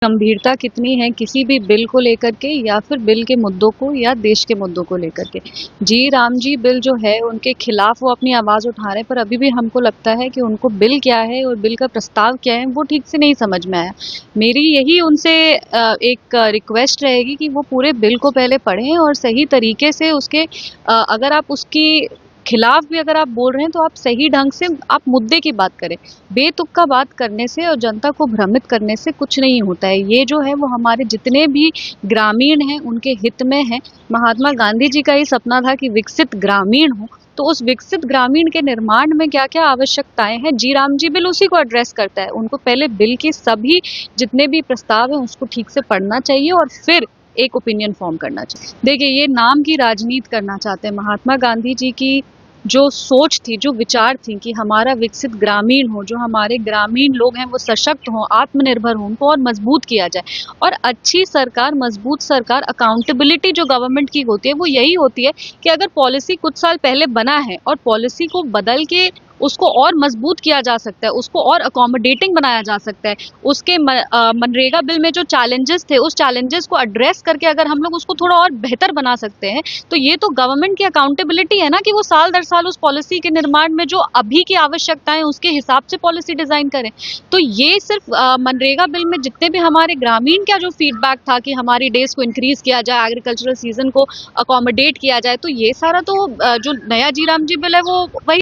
गंभीरता कितनी है किसी भी बिल को लेकर के या फिर बिल के मुद्दों को या देश के मुद्दों को लेकर के। जी राम जी बिल जो है उनके खिलाफ वो अपनी आवाज़ उठा रहे हैं, पर अभी भी हमको लगता है कि उनको बिल क्या है और बिल का प्रस्ताव क्या है वो ठीक से नहीं समझ में आया। मेरी यही उनसे एक रिक्वेस्ट रहेगी कि वो पूरे बिल को पहले पढ़ें और सही तरीके से उसके अगर आप उसकी खिलाफ भी अगर आप बोल रहे हैं तो आप सही ढंग से आप मुद्दे की बात करें। बेतुका बात करने से और जनता को भ्रमित करने से कुछ नहीं होता है। ये जो है वो हमारे जितने भी ग्रामीण हैं उनके हित में है। महात्मा गांधी जी का ही सपना था कि विकसित ग्रामीण हो, तो उस विकसित ग्रामीण के निर्माण में क्या-क्या आवश्यकताएं हैं, जी राम जी बिल उसी को एड्रेस करता है। उनको पहले बिल के सभी जितने भी प्रस्ताव हैं उसको ठीक से पढ़ना चाहिए और फिर एक ओपिनियन फॉर्म करना चाहिए। देखिए ये नाम की राजनीति करना चाहते हैं। महात्मा गांधी जी की जो सोच थी, जो विचार थी कि हमारा विकसित ग्रामीण हो, जो हमारे ग्रामीण लोग हैं वो सशक्त हों, आत्मनिर्भर हों, उनको और मजबूत किया जाए। और अच्छी सरकार, मजबूत सरकार, अकाउंटेबिलिटी जो गवर्नमेंट की होती है वो यही होती है कि अगर पॉलिसी कुछ साल पहले बना है और पॉलिसी को बदल के उसको और मजबूत किया जा सकता है, उसको और अकोमोडेटिंग बनाया जा सकता है। उसके मनरेगा बिल में जो चैलेंजेस थे उस चैलेंजेस को एड्रेस करके अगर हम लोग उसको थोड़ा और बेहतर बना सकते हैं, तो ये तो गवर्नमेंट की अकाउंटेबिलिटी है ना कि वो साल दर साल उस पॉलिसी के निर्माण में जो अभी की आवश्यकताएं उसके हिसाब से पॉलिसी डिजाइन करें। तो ये सिर्फ मनरेगा बिल में जितने भी हमारे ग्रामीण का जो फीडबैक था कि हमारी डेज को इंक्रीज किया जाए, एग्रीकल्चरल सीजन को अकोमोडेट किया जाए, तो ये सारा तो जो नया जी राम जी बिल है वो वही